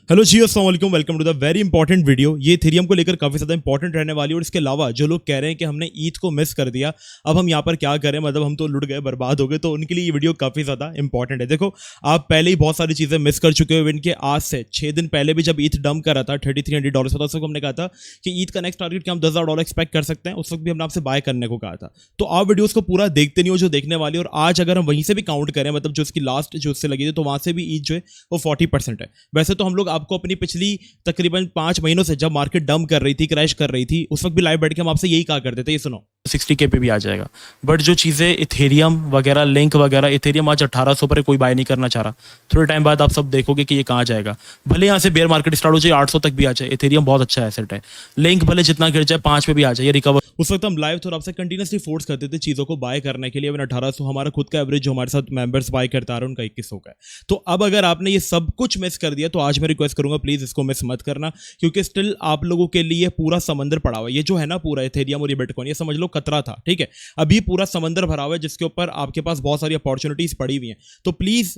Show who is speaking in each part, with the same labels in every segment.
Speaker 1: Hello जी, अस्सलाम वालेकुम, welcome to the very important video. ये इथेरियम को लेकर काफी ज्यादा इंपॉर्टेंट रहने वाली है। और इसके अलावा जो लोग कह रहे हैं कि हमने ईद को मिस कर दिया, अब हम यहाँ पर क्या करें, मतलब हम तो लुट गए, बर्बाद हो गए, तो उनके लिए ये वीडियो काफी ज्यादा इंपॉर्टेंट है। देखो, आप पहले ही बहुत सारी चीजें मिस कर चुके हो। इनके आज से 6 दिन पहले भी जब ईद डंप करा था $3300 का, उस वक्त हमने कहा था कि ईद का नेक्स्ट टारगेट क्या हम $10,000 एक्सपेक्ट कर सकते हैं। उस वक्त भी हमने आपसे बाय करने को कहा था। तो आप वीडियोस को पूरा देखते नहीं हो जो देखने वाली। और आज अगर हम वहीं से भी काउंट करें, मतलब जो इसकी लास्ट जो उससे लगी थी, तो वहां से भी ईद जो है वो 40% है। वैसे तो हम लोग आपको अपनी पिछली तकरीबन 5 महीनों से, जब मार्केट डंप कर रही थी, क्रैश कर रही थी, उस वक्त भी लाइव बैठ के हम आपसे यही कहा करते थे, ये सुनो
Speaker 2: 60K पे भी आ जाएगा। बट जो चीज़ें इथेरियम वगैरह, लिंक वगैरह, इथेरियम आज 1800 पर कोई बाय नहीं करना चाह रहा। थोड़े टाइम बाद आप सब देखोगे कि ये कहाँ जाएगा। भले यहाँ से बेयर मार्केट स्टार्ट हो जाए, 800 तक भी आ जाए, इथेरियम बहुत अच्छा एसेट है। लिंक भले जितना गिर जाए 5 पे भी आ जाए, ये रिकवर।
Speaker 1: उस वक्त हम लाइव थोड़ा आपसे कंटिन्यूसली फोर्स करते थे चीज़ों को बाय करने के लिए। 1800 हमारा खुद का एवरेज जो हमारे साथ मेंबर्स बाय करता आ रहे हैं, उनका 2100 का है। तो अब अगर आपने ये सब कुछ मिस कर दिया, तो आज मैं रिक्वेस्ट करूंगा प्लीज इसको मिस मत करना, क्योंकि स्टिल आप लोगों के लिए पूरा समंदर पड़ा हुआ है। ये जो है ना पूरा इथेरियम और ये बिटकॉइन, ये समझ लो कतरा था, ठीक है। अभी पूरा समंदर भरा हुआ है जिसके ऊपर आपके पास बहुत सारी अपॉर्चुनिटीज पड़ी हुई हैं। तो प्लीज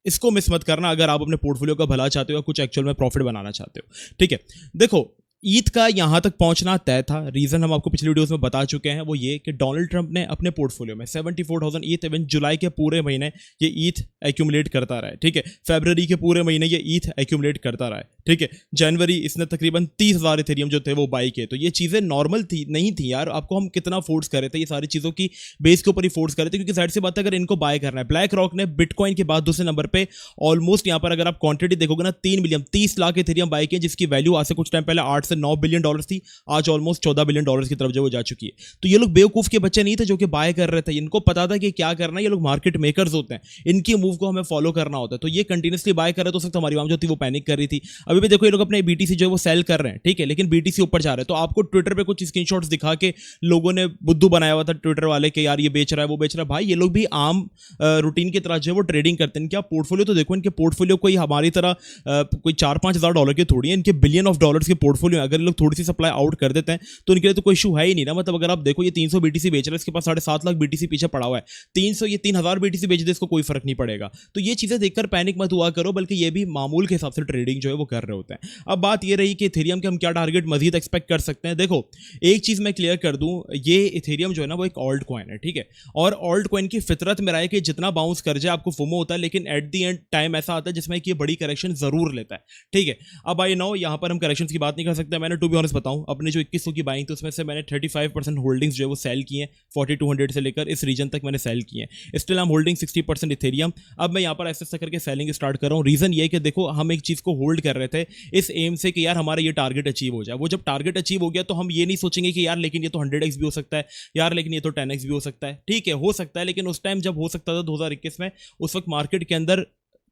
Speaker 1: इसको मिस मत करना अगर आप अपने पोर्टफोलियो का भला चाहते हो या कुछ एक्चुअल में प्रॉफिट बनाना चाहते हो, ठीक है। देखो, ईद का यहां तक पहुंचना तय था। रीजन हम आपको पिछले वीडियोस में बता चुके हैं, वो ये कि डोनाल्ड ट्रंप ने अपने पोर्टफोलियो में 74,000 ईथ इवन जुलाई के पूरे महीने ये ईथ एक्यूमुलेट करता रहा है, ठीक है। फरवरी के पूरे महीने ये ईथ एक्यूमुलेट करता रहा है, ठीक है। जनवरी इसने तकरीबन 30,000 इथेरियम जो थे वो बाई किए। तो ये चीजें नॉर्मल थी नहीं थी यार। आपको हम कितना फोर्स कर रहे थे, ये सारी चीजों की बेस के ऊपर ही फोर्स कर रहे थे, क्योंकि साइड से बात है, अगर इनको बाय करना है। ब्लैक रॉक ने बिटकॉइन के बाद दूसरे नंबर पे ऑलमोस्ट यहाँ पर अगर आप क्वांटिटी देखोगे ना, 3 मिलियन 30 लाख इथेरियम बाय किए, जिसकी वैल्यू आज से कुछ टाइम पहले 8 से 9 बिलियन डॉलर थी, आज ऑलमोस्ट 14 बिलियन डॉलर की तरफ जो वो जा चुकी है। तो ये लोग बेवकूफ के बच्चे नहीं थे जो कि बाय कर रहे थे। इनको पता था कि क्या करना है। ये लोग मार्केट मेकर्स होते हैं, इनकी मूव को हमें फॉलो करना होता है। तो ये कंटिन्यूसली बाय कर रहे, तो सकता हमारी आवाम जो थी वो पैनिक कर रही थी। अभी भी देखो, ये लोग अपने बीटीसी जो है वो सेल कर रहे हैं, ठीक है, लेकिन बीटीसी ऊपर जा रहे हैं। तो आपको ट्विटर पे कुछ स्क्रीनशॉट्स दिखा के लोगों ने बुद्धू बनाया हुआ था ट्विटर वाले के, यार ये बेच रहा है, वो बेच रहा है। भाई, ये लोग भी आम रूटीन की तरह जो है वो ट्रेडिंग करते हैं। इनके आप पोर्टफोलियो तो देखो, इनके पोर्टफोलियो कोई हमारी तरह कोई 4-5 हज़ार डॉलर के थोड़ी है, इनके बिलियन ऑफ डॉलर्स के पोर्टफोलियो। अगर लोग थोड़ी सी सप्लाई आउट कर देते हैं तो इनके लिए तो कोई इशू है ही नहीं ना। मतलब अगर आप देखो, ये 300 बीटीसी बेच रहा है, इसके पास 7.5 लाख बीटीसी पीछे पड़ा हुआ है। 300 ये 3,000 बीटीसी बेच दे, इसको कोई फर्क नहीं पड़ेगा। तो ये चीजें देखकर पैनिक मत हुआ करो, बल्कि ये भी मामूल के हिसाब से ट्रेडिंग जो है वो कर रहे होते हैं। अब बात ये रही कि इथेरियम के हम क्या टारगेट मजीद एक्सपेक्ट कर सकते हैं। देखो, एक चीज मैं क्लियर कर दूं, ये इथेरियम जो है ना वो एक ऑल्ट कॉइन है, ठीक है। और ऑल्ट कॉइन की फितरत में रहा है कि जितना बाउंस कर जाए आपको फोमो होता है, लेकिन एट द एंड टाइम ऐसा आता है जिसमें कि ये बड़ी करेक्शन जरूर लेता है, ठीक है। अब आई नो यहाँ पर हम करेक्शन की बात नहीं कर सकते। मैंने टू बी ऑनेस्ट बताऊं, अपने जो 2100 की बाइंग थी उसमें से मैंने 35% होल्डिंग्स जो है वो सेल किए हैं। 4200 से लेकर इस रीजन तक मैंने सेल किए हैं। Still I am holding 60% Ethereum. अब मैं यहाँ पर ऐसे करके सेलिंग स्टार्ट कर रहा हूँ। रीजन ये है कि देखो, हम एक चीज को होल्ड कर रहे थे इस एम से कि यार हमारा ये टारगेट अचीव हो जाए। वो जब टारगेट अचीव हो गया तो हम ये नहीं सोचेंगे कि यार लेकिन ये तो 100x भी हो सकता है, यार लेकिन ये तो 10x भी हो सकता है, ठीक है, हो सकता है। लेकिन उस टाइम जब हो सकता था 2021 में, उस वक्त मार्केट के अंदर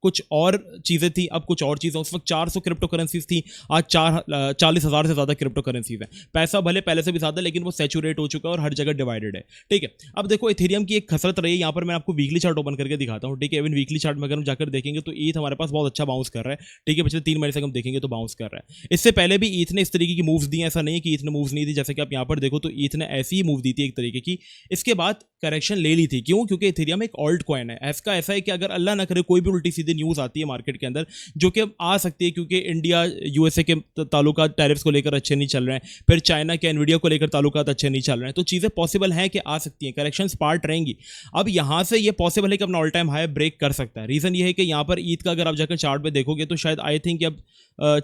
Speaker 1: कुछ और चीजें थी, अब कुछ और चीजें। उस वक्त 400 क्रिप्टो करेंसीज थी, आज 40,000 से ज्यादा क्रिप्टो करेंसीज हैं। पैसा भले पहले से भी ज्यादा, लेकिन वो सैचुरेट हो चुका है और हर जगह डिवाइडेड है, ठीक है। अब देखो, इथेरियम की एक खसरत रही है। यहाँ पर मैं आपको वीकली चार्ट ओपन करके दिखाता हूँ, ठीक है। इवन वीकली चार्ट में अगर हम जाकर देखेंगे तो ईथ हमारे पास बहुत अच्छा बाउंस कर रहा है, ठीक है। पिछले 3 महीने से हम देखेंगे तो बाउंस कर रहा है। इससे पहले भी ईथ ने इस तरीके की मूव्स दी, ऐसा नहीं कि ईथ ने मूव्स नहीं दी। जैसे कि आप यहाँ पर देखो तो ईथ ने ऐसी ही मूव दी थी एक तरीके की, इसके बाद करेक्शन ले ली थी। क्यों? क्योंकि इथेरियम एक ऑल्ट कॉइन है। इसका ऐसा है कि अगर अल्लाह ना करे कोई भी उल्टी सीधी न्यूज आती है मार्केट के अंदर, जो कि आ सकती है, क्योंकि इंडिया यूएसए के ताल्लुकात टैरिफ्स को लेकर अच्छे नहीं चल रहे हैं, फिर चाइना के एनवीडिया को लेकर ताल्लुकात अच्छे नहीं चल रहे हैं, तो चीजें पॉसिबल हैं कि आ सकती हैं, करेक्शंस पार्ट रहेंगी। अब यहां से ये पॉसिबल है कि अपना ऑल टाइम हाई ब्रेक कर सकता है। रीजन ये है कि यहां पर ईद का अगर आप जाकर चार्ट पे देखोगे तो शायद आई थिंक अब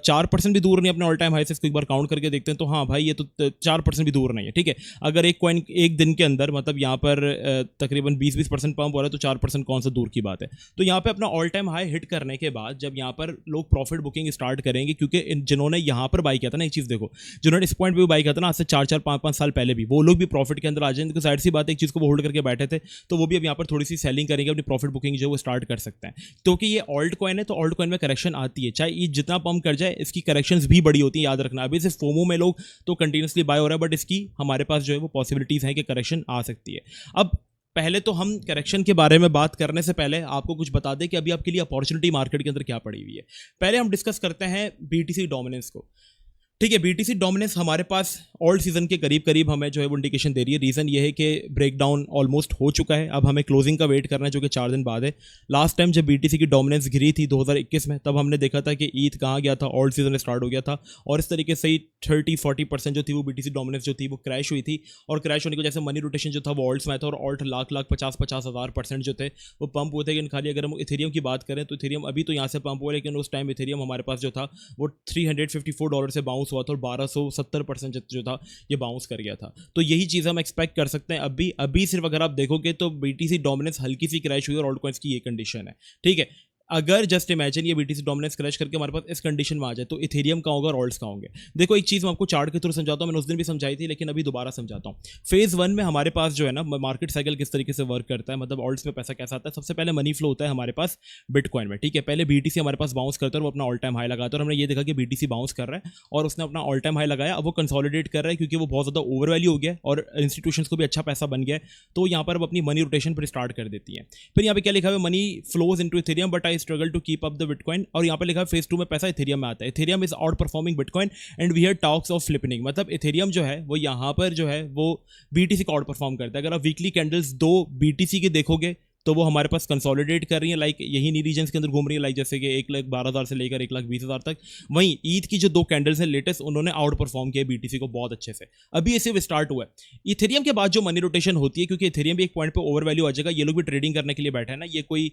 Speaker 1: 4% भी दूर नहीं अपने ऑल टाइम हाई से। इसको एक बार काउंट करके देखते हैं तो हाँ भाई, ये तो 4% भी दूर नहीं है, ठीक है। अगर एक कॉइन एक दिन के अंदर, मतलब यहाँ पर तकरीबन 20% पंप हो रहा है, तो 4% कौन सा दूर की बात है। तो यहाँ पे अपना ऑल टाइम हाई हिट करने के बाद जब यहाँ पर लोग प्रॉफिट बुकिंग स्टार्ट करेंगे, क्योंकि जिन्होंने यहाँ पर बाई किया था ना, एक चीज देखो, जिन्होंने इस पॉइंट पे भी बाई किया था ना आज से 4-4, 5-5 साल पहले भी, वो लोग भी प्रॉफिट के अंदर आ जाएंगे। तो साइड सी बात है, एक चीज को वो होल्ड करके बैठे थे, तो वो भी अब यहाँ पर थोड़ी सी सेलिंग करेंगे, अपनी प्रॉफिट बुकिंग जो है वो स्टार्ट कर सकते हैं। क्योंकि ये ऑल्ट कॉइन है, तो ऑल्ट कॉइन में करेक्शन आती है, चाहे ये जितना पंप कर जाए, इसकी करेक्शंस भी बड़ी होती है, याद रखना। अभी सिर्फ फोमो में लोग तो कंटिन्यूसली बाय हो रहा है, बट इसकी हमारे पास जो है वो पॉसिबिलिटीज है कि करेक्शन आ सकती है। अब पहले तो हम करेक्शन के बारे में बात करने से पहले आपको कुछ बता दें कि अभी आपके लिए अपॉर्चुनिटी मार्केट के अंदर क्या पड़ी हुई है। पहले हम डिस्कस करते हैं बीटीसी डोमिनेंस को, ठीक है, बीटीसी डोमिनेंस हमारे पास ऑल्ड सीजन के करीब करीब हमें जो है वो इंडिकेशन दे रही है। रीज़न ये है कि ब्रेक डाउन ऑलमोस्ट हो चुका है, अब हमें क्लोजिंग का वेट करना है जो कि 4 दिन बाद है। लास्ट टाइम जब बीटीसी की डोमिनेंस गिरी थी 2021 में, तब हमने देखा था कि ईद कहाँ गया था, ऑल्ड सीजन स्टार्ट हो गया था और इस तरीके से ही 30-40% जो थी वो बीटीसी डोमिनेंस जो थी वो क्रैश हुई थी। और क्रैश होने की वजह से मनी रोटेशन जो था वो ऑल्ट्स में था और ऑल्ट लाख 50,000% जो थे वो पंप हुए थे। लेकिन खाली अगर हम इथेरियम की बात करें तो इथेरियम अभी तो यहाँ से पंप हुआ, लेकिन उस टाइम इथेरियम हमारे पास जो था वो $354 से बाउंस हुआ था और 1270% जो था ये बाउंस कर गया था। तो यही चीज़ हम एक्सपेक्ट कर सकते हैं। अभी सिर्फ अगर आप देखोगे तो बीटीसी डोमिनेंस हल्की सी क्रैश हुई और ऑल्ट कॉइन्स की ये कंडीशन है। ठीक है, अगर जस्ट इमेजिन ये बीटीसी डोमिनेंस क्रैश करके हमारे पास इस कंडीशन में आ जाए तो इथेरियम कहाँ होगा और ऑल्ट्स कहाँ होंगे। देखो एक चीज़ मैं आपको चार्ट के थ्रू समझाता हूँ, मैंने उस दिन भी समझाई थी लेकिन अभी दोबारा समझाता हूँ। फेज 1 में हमारे पास जो है ना मार्केट साइकिल किस तरीके से वर्क करता है, मतलब ऑल्ट्स में पैसा कैसा आता है। सबसे पहले मनी फ्लो होता है हमारे पास बिटकॉइन में। ठीक है, पहले बीटीसी हमारे पास बाउंस करता है और वो अपना ऑल टाइम हाई लगाता है और हमने ये देखा कि बीटीसी बाउंस कर रहा है और उसने अपना ऑल टाइम हाई लगाया। अब वो कंसोलिडेट कर रहा है क्योंकि वो बहुत ज़्यादा ओवर वैल्यू हो गया है और इंस्टीट्यूशंस को भी अच्छा पैसा बन गया है, तो यहाँ पर अब अपनी मनी रोटेशन पर स्टार्ट कर देती है। फिर यहाँ पे क्या लिखा है, money flows into Ethereum but I struggle to keep up the bitcoin, और यहाँ पे लिखा है फेज 2 में पैसा इथेरियम में आता है। Ethereum is outperforming bitcoin and we had talks of flipping, मतलब इथेरियम जो है वो यहाँ पर जो है वो बीटीसी को आउट परफॉर्म करता है। अगर आप वीकली कैंडल्स दो बीटीसी के देखोगे तो वो हमारे पास कंसोलिडेट कर रही है, लाइक यही नी रीजन्स के अंदर घूम रही है, लाइक जैसे कि 1,12,000 से लेकर 1,20,000 तक। वहीं ईद की जो 2 कैंडल्स हैं लेटेस्ट, उन्होंने आउट परफॉर्म किया बीटीसी को बहुत अच्छे से। अभी ये सिर्फ स्टार्ट हुआ है। इथेरियम के बाद जो मनी रोटेशन होती है, क्योंकि इथेरियम भी एक पॉइंट पे ओवर वैल्यू आ जाएगा, ये लोग भी ट्रेडिंग करने के लिए बैठे हैं ना, ये कोई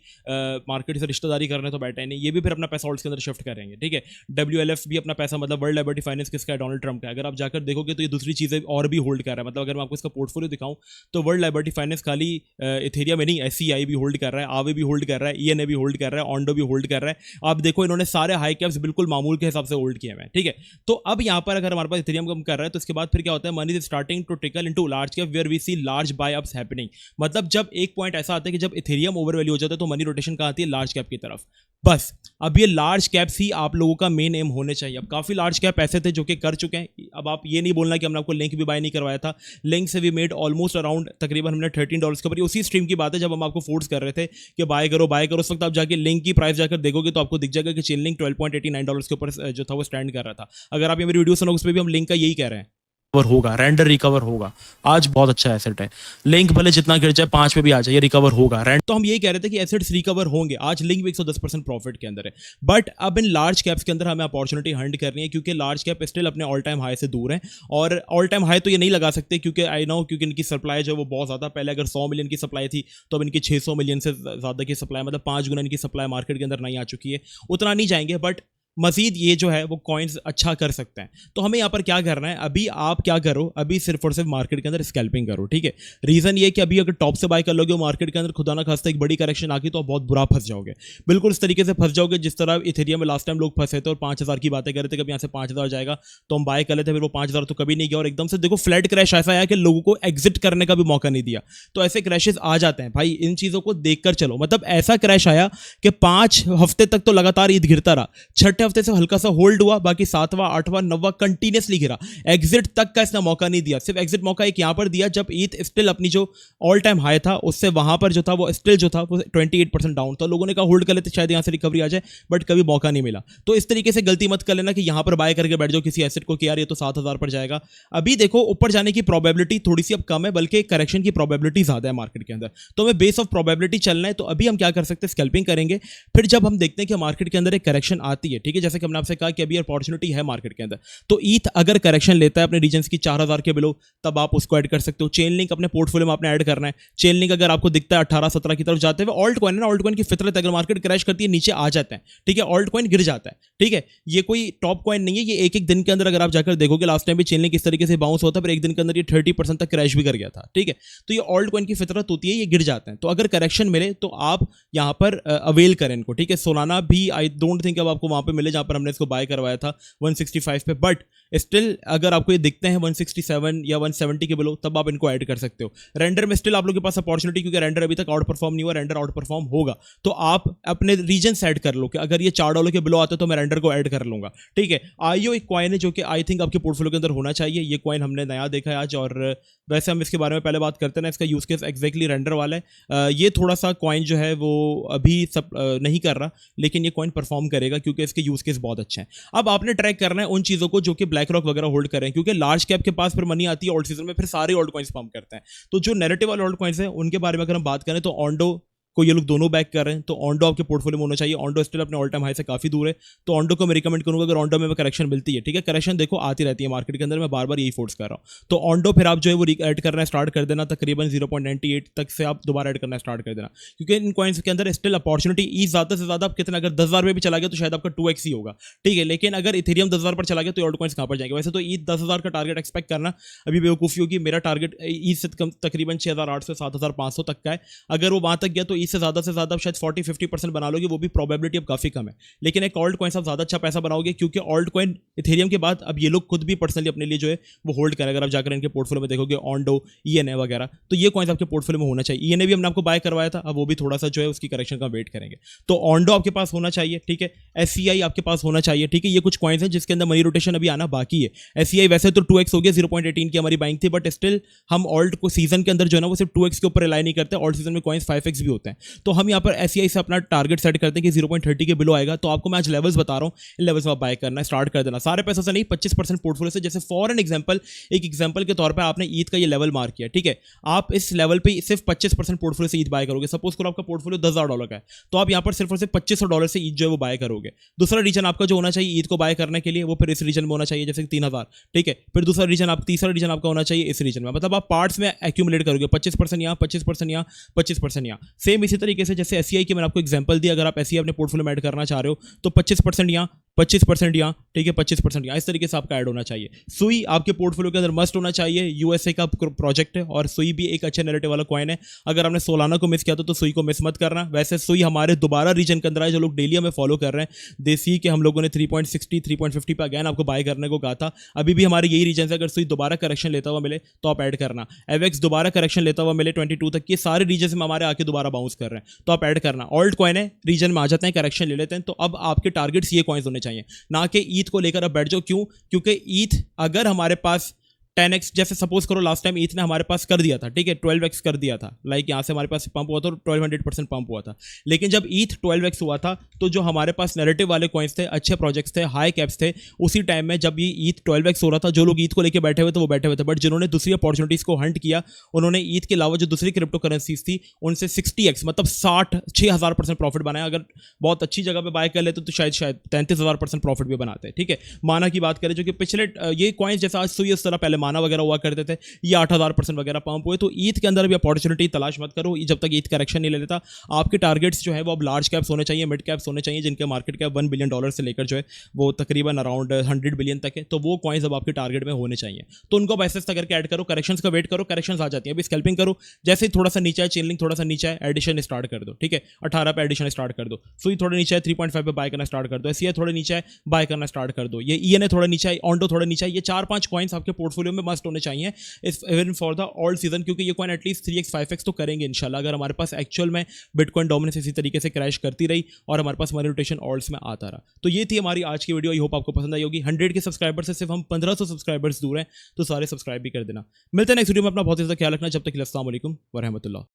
Speaker 1: मार्केट से रिश्तेदारी करने तो बैठे नहीं, ये भी फिर अपना पैसा ऑल्ट्स के अंदर शिफ्ट करेंगे। ठीक है, WLF भी अपना पैसा, मतलब वर्ल्ड लिबर्टी फाइनेंस किसका है, डोनाल्ड ट्रंप का। अगर आप जाकर देखोगे तो ये दूसरी चीज़ें और भी होल्ड कर रहा है, मतलब अगर मैं आपको इसका पोर्टफोलियो दिखाऊं तो वर्ल्ड लिबर्टी फाइनेंस खाली इथेरियम में नहीं, SCI भी होल्ड कर रहा है, आवे भी होल्ड कर रहा है, ENA भी होल्ड कर रहा है, ऑन्डो भी होल्ड कर रहा है। आप देखो इन्होंने सारे हाई कैप्स बिल्कुल मामूल के हिसाब से होल्ड किए हैं। ठीक है, तो अब यहाँ पर अगर हमारे पास इथेरियम कम कर रहा है तो इसके बाद फिर क्या होता है, money is starting to trickle into large cap where we see large buy ups happening. मतलब जब एक पॉइंट ऐसा आता है कि जब इथेरियम ओवर वैल्यू हो जाता है तो मनी रोटेशन कहाँ आती है, लार्ज कैप की तरफ। बस अब ये लार्ज कैप्स ही आप लोगों का मेन एम होने चाहिए। अब काफी लार्ज कैप ऐसे थे जो कि कर चुके हैं। अब आप ये नहीं बोलना कि हमने आपको लिंक भी बाय नहीं करवाया था, लिंक से भी मेड ऑलमोस्ट अराउंड तकरीबन हमने $13 के ऊपर। उसी स्ट्रीम की बात है जब हम आपको फोर्स कर रहे थे कि बाय करो बाय करो। उस वक्त आप जाके लिंक की प्राइस जाकर देखोगे तो आपको दिख जाएगा कि चेन लिंक $12.89 के ऊपर जो था वो स्टैंड कर रहा था। अगर आप ये मेरी वीडियो सुनोगे उस पर भी हम लिंक का यही कह रहे हैं,
Speaker 2: रिकवर होगा, रेंडर रिकवर होगा। आज बहुत अच्छा एसेट है, लिंक भले जितना गिर जाए 5 पे भी आ जाए, ये रिकवर होगा।
Speaker 1: तो हम यही कह रहे थे कि एसेट्स रिकवर होंगे। आज लिंक भी 110% प्रॉफिट के अंदर है, बट अब इन लार्ज कैप्स के अंदर हमें अपॉर्चुनिटी हंट करनी है क्योंकि लार्ज कैप स्टिल अपने ऑल टाइम हाई से दूर है। और ऑल टाइम हाई तो ये नहीं लगा सकते क्योंकि आई नो, क्योंकि इनकी सप्लाई जो है वो बहुत ज़्यादा, पहले अगर 100 मिलियन की सप्लाई थी तो अब इनकी 600 मिलियन से ज़्यादा की सप्लाई, मतलब 5 गुना इनकी सप्लाई मार्केट के अंदर नहीं आ चुकी है। उतना नहीं जाएंगे बट मजीद ये जो है वो कॉइन्स अच्छा कर सकते हैं। तो हमें यहाँ पर क्या करना है, अभी आप क्या करो, अभी सिर्फ और सिर्फ मार्केट के अंदर स्कैल्पिंग करो। ठीक है, रीजन ये कि अभी अगर टॉप से बाय कर लोगे मार्केट के अंदर खुदा ना खास्ता एक बड़ी करेक्शन आ गई तो आप बहुत बुरा फंस जाओगे, बिल्कुल इस तरीके से फंस जाओगे जिस तरह इथेरियम में लास्ट टाइम लोग फंसे थे और 5,000 की बातें कर रहे थे, कभी यहाँ से 5,000 जाएगा तो हम बाय कर लेते, फिर वो 5,000 तो कभी नहीं गया और एकदम से देखो फ्लैट क्रैश ऐसा आया कि लोगों को एग्जिट करने का भी मौका नहीं दिया। तो ऐसे क्रैशेस आ जाते हैं भाई, इन चीज़ों को देखकर चलो। मतलब ऐसा क्रैश आया कि 5 हफ्ते तक तो लगातार ईद गिरता रहा, 6ठे हफ्ते से हल्का सा होल्ड हुआ, बाकी 7वां 8वां 9वां कंटिन्यूसली गिरा। एग्जिट तक का इसने मौका नहीं दिया, सिर्फ एग्जिट मौका एक यहां पर दिया जब ईथ स्टिल अपनी जो ऑल टाइम हाई था उससे वहां पर जो था वो स्टिल जो था वो 28% डाउन, तो लोगों ने कहा होल्ड कर लेते शायद यहां से रिकवरी आ जाए, बट कभी मौका नहीं मिला। तो इस तरीके से गलती मत कर लेना कि यहां पर बाय करके बैठ जाओ किसी एसेट को कि यार ये तो 7,000 पर जाएगा। अभी देखो ऊपर जाने की प्रोबेबिलिटी थोड़ी सी अब कम है, बल्कि करेक्शन की प्रोबेबिलिटी ज्यादा है मार्केट के अंदर, तो हमें बेस ऑफ प्रोबेबिलिटी चलना है। तो अभी हम क्या कर सकते हैं, स्कैल्पिंग करेंगे। फिर जब हम देखते हैं कि मार्केट के अंदर एक करेक्शन आती है, ठीक है, जैसे कि हमने आपसे कहा कि अभी अपॉर्चुनिटी है मार्केट के अंदर, तो ईथ अगर करेक्शन लेता है अपने रीजन्स की 4,000 के बिलो, तब आप उसको ऐड कर सकते हो। चेन लिंक अपने पोर्टफोलियो में आपने ऐड करना है। चेन लिंक अगर आपको दिखता है 18-17 की तरफ जाते हुए, ऑल्ट कॉइन है ना, ऑल्ट कॉइन की फितरत, अगर मार्केट क्रैश करती है नीचे आ जाता है, ठीक है, ऑल्ट कॉइन गिर जाता है। ठीक है, ये कोई टॉप कॉइन नहीं है, ये एक एक दिन के अंदर अगर आप जाकर देखोगे लास्ट टाइम भी चेन लिंक इस तरीके से बाउंस होता है, पर एक दिन के अंदर ये 30% तक क्रैश भी कर गया था। ठीक है, तो ये ऑल्ट कॉइन की फितरत होती है, ये गिर जाते हैं। तो अगर करेक्शन मिले तो आप यहां पर अवेल करें इनको। ठीक है, सोलाना भी आई डोंट थिंक अब आपको वहां पे मिले जहां पर हमने इसको बाय करवाया था 165 पे, बट स्टिल अगर आपको ये दिखते हैं 167 या 170 के बिलो, तब आप इनको ऐड कर सकते हो। रेंडर में स्टिल आप लोगों के पास अपॉर्चुनिटी, क्योंकि रेंडर अभी तक आउट परफॉर्म नहीं हुआ, रेंडर आउट परफॉर्म होगा तो आप अपने रीजन सेट कर लो कि अगर ये $4 के बिलो आते तो मैं रेंडर को ऐड कर लूंगा। ठीक है, आईओ एक कॉइन है जो कि आई थिंक आपके पोर्टफोलियो के अंदर होना चाहिए। ये कॉइन हमने नया देखा है आज, और वैसे हम इसके बारे में पहले बात करते हैं ना, इसका यूज केस एक्जैक्टली रेंडर वाला है। ये थोड़ा सा कॉइन जो है वो अभी सब नहीं कर रहा, लेकिन ये कॉइन परफॉर्म करेगा क्योंकि इसके यूज केस बहुत अच्छा है। अब आपने ट्रैक करना है उन चीज़ों को जो कि ब्लैक रॉक वगैरह होल्ड कर रहे हैं, क्योंकि लार्ज कैप के पास फिर मनी आती है ऑल्ट सीजन में, फिर सारे ऑल्ट कॉइन्स पंप करते हैं। तो जो नैरेटिव वाले ऑल्ट कॉइन्स हैं उनके बारे में अगर हम बात करें तो ऑन्डो को ये लोग दोनों बैक कर रहे हैं, तो ऑन्डो आपके पोर्टफोलियो में होना चाहिए। ऑन्डो स्टिल अपने ऑल टाइम हाई से काफी दूर है, तो ऑन्डो को मैं रिकमेंड करूंगा अगर ऑन्डो में करेक्शन मिलती है। ठीक है, करेक्शन देखो आती रहती है मार्केट के अंदर, मैं बार बार यही फोर्स कर रहा हूँ। तो ऑन्डो फिर आप जो है वो ऐड करना स्टार्ट कर देना, तकरीबन 0.98 तक से आप दोबारा ऐड करना स्टार्ट कर देना, क्योंकि इन कॉइन्स के अंदर स्टिल अपॉर्चुनिटी ई ज़्यादा से ज़्यादा आप कितना, अगर 10,000 में भी चला गया तो शायद आपका 2x ही होगा। ठीक है, लेकिन अगर इथेरियम 10,000 पर चला गया तो ऑल्ट कॉइन्स कहाँ पर जाएंगे। वैसे तो ई 10,000 का टारगेट एक्सपेक्ट करना अभी बेवकूफ़ी होगी। मेरा टारगेट ई से तकरीबन 6,800 से 7,500 तक का है। अगर वो वहाँ तक गया तो ई से ज़्यादा शायद 40-50% बना लोगे, वो भी प्रोबेबिलिटी अब काफी कम है। लेकिन एक ऑल्ट कॉइन से आप ज्यादा अच्छा पैसा बनाओगे, क्योंकि ऑल्ट कॉइन इथेरियम के बाद अब ये लोग खुद भी पर्सनली अपने लिए जो है वो होल्ड करें। अगर आप जाकर इनके पोर्टफोलियो में देखोगे ऑन्डो, ईएनए वगैरह, तो ये कॉइन्स आपके पोर्टफोलियो में होना चाहिए। ईएनए भी हमने आपको बाय करवाया था, अब वो भी थोड़ा सा जो है उसकी करेक्शन का वेट करेंगे। तो ऑन्डो आपके पास होना चाहिए, ठीक है। एससीआई आपके पास होना चाहिए, ठीक है। ये कुछ कॉइन्स हैं जिसके अंदर मनी रोटेशन अभी आना बाकी है। एससीआई वैसे तो 2x हो गया, 0.18 की हमारी बाइंग थी, बट स्टिल हम ऑल्ट को सीजन के अंदर जो है ना वो सिर्फ 2x के ऊपर रिलाई नहीं करते, ऑल्ट सीजन में कॉइन्स 5x भी होते हैं। तो हम यहाँ पर एससीआई से अपना टारगेट सेट करते हैं कि 0.30 के बिलो आएगा, तो आपको मैं आज लेवल्स बता रहा हूँ, इन लेवल्स में आप बाय करना स्टार्ट कर देना। सारे पैसों से नहीं, 25% पोर्टफोलियो से। जैसे फॉर एन एग्जांपल, एक एग्जांपल के तौर पे आपने ईद का ये लेवल मार्क किया, ठीक है। आप इस लेवल पे सिर्फ 25% पोर्टफोलियो से ईद बाय करोगे। सपोज करो आपका पोर्टफोलियो $10,000 का है, तो आप यहाँ पर सिर्फ और सिर्फ $2,500 से ईद जो है वो बाय करोगे। दूसरा रीजन आपका जो होना चाहिए ईद को बाय करने के लिए, वो फिर इस रीजन में होना चाहिए, जैसे 3,000, ठीक है। फिर दूसरा रीजन तीसरा रीजन आपका होना चाहिए इस रीजन में, मतलब आप पार्ट्स में एक्यूमुलेट करोगे, 25% यहाँ, 25% यहाँ, 25% यहाँ। सेम इसी तरीके से जैसे एससीआई की मैंने आपको एग्जांपल दिया, अगर आप एससीआई अपने पोर्टफोलियो में ऐड करना चाह रहे हो तो 25% यहाँ, 25% यहाँ, ठीक है, 25% यहाँ, इस तरीके से आपका ऐड होना चाहिए। सुई आपके पोर्टफोलियो के अंदर मस्ट होना चाहिए। यूएसए का प्रोजेक्ट है और सुई भी एक अच्छे नैरेटिव वाला कॉइन है। अगर आपने सोलाना को मिस किया तो सुई को मिस मत करना। वैसे सुई हमारे दोबारा रीजन के अंदर है, जो लोग डेली हमें फॉलो कर रहे हैं, दे सी कि हम लोगों ने 3.60 3.50 पे अगैन आपको बाय करने को कहा था। अभी भी हमारे यही रीजन है, अगर सुई दोबारा करेक्शन लेता हुआ मिले तो आप ऐड करना। एवेक्स दोबारा करेक्शन लेता हुआ मिले 22 तक, ये सारे रीजन में हमारे आके दोबारा बाउंस कर रहे हैं, तो आप ऐड करना। ऑल्ट कॉइन है, रीजन में आ जाते हैं, करेक्शन ले लेते हैं, तो अब आपके टारगेट्स ये कॉइन्स होने चाहिए, ना कि ईथ को लेकर अब बैठ जाओ। क्यों? क्योंकि ईथ अगर हमारे पास 10x, जैसे सपोज करो लास्ट टाइम ईथ ने हमारे पास कर दिया था, ठीक है, 12x कर दिया था, लाइक यहाँ से हमारे पास पंप हुआ था, 1200% पंप हुआ था। लेकिन जब ईथ 12x हुआ था तो जो हमारे पास नैरेटिव वाले कॉइन्स थे, अच्छे प्रोजेक्ट्स थे, हाई कैप्स थे, उसी टाइम में जब ये ईथ 12x हो रहा था, जो लोग ईथ को लेकर बैठे हुए थे वो बैठे हुए थे, बट जिन्होंने दूसरी अपॉर्चुनिटीज को हंट किया, उन्होंने ईथ के अलावा जो दूसरी क्रिप्टो करेंसीज थी उनसे 60x, मतलब 60,000% प्रॉफिट बनाया। अगर बहुत अच्छी जगह पे बाय कर लेते तो शायद 33,000% प्रॉफिट भी बनाते हैं, ठीक है। माना की बात करें, जो कि पिछले ये कॉइन्स जैसा आज सुई इस तरह पहले माना वगैरह हुआ करते थे, ये 8,000% वगैरह पंप हुए। तो ईथ के अंदर भी अपॉर्चुनिटी तलाश मत करो जब तक ईथ करेक्शन नहीं ले लेता। आपके टारगेट्स जो है वो अब लार्ज कैप्स होने चाहिए, मिड कैप्स होने चाहिए, जिनके मार्केट कैप $1 बिलियन से लेकर जो है वो तकरीबन अराउंड 100 बिलियन तक है। तो वो कॉइन्स अब आपके टारगेट में होने चाहिए, तो उनको अब ऐसे करके ऐड करो। करेक्शंस का वेट करो, करेक्शंस आ जाती है, अभी स्कैल्पिंग करो। जैसे ही थोड़ा सा नीचे है, चेनलिंग थोड़ा सा नीचे है, एडिशन स्टार्ट कर दो, ठीक है। 18 पे एडिशन स्टार्ट कर दो। सुई थोड़ा नीचे है, 3.5 पे बाय करना स्टार्ट कर दो। एससीआई थोड़ा नीचे है, बाय करना स्टार्ट कर दो। ये ईएनए थोड़ा नीचे है, ऑन्डो थोड़ा नीचे है। ये 4-5 कॉइन्स आपके पोर्टफोलियो में मस्ट होने चाहिए even for the alt season, क्योंकि ये कॉइन एटलीस्ट 3x 5x तो करेंगे इंशाल्लाह, अगर हमारे पास एक्चुअल में बिटकॉइन डोमिनेंस इसी तरीके से क्रैश करती रही और हमारे पास मनी रोटेशन ऑल्ट्स में आता रहा। तो ये थी हमारी आज की वीडियो, आई होप आपको पसंद आई होगी। 100 के सब्सक्राइबर से सिर्फ हम 1500 सब्सक्राइबर्स दूर हैं, तो सारे सब्सक्राइब भी कर देना। मिलते हैं नेक्स्ट वीडियो में, अपना बहुत ही ज़्यादा ख्याल रखना। जब तक के लिए अस्सलाम वालेकुम व रहमतुल्लाह।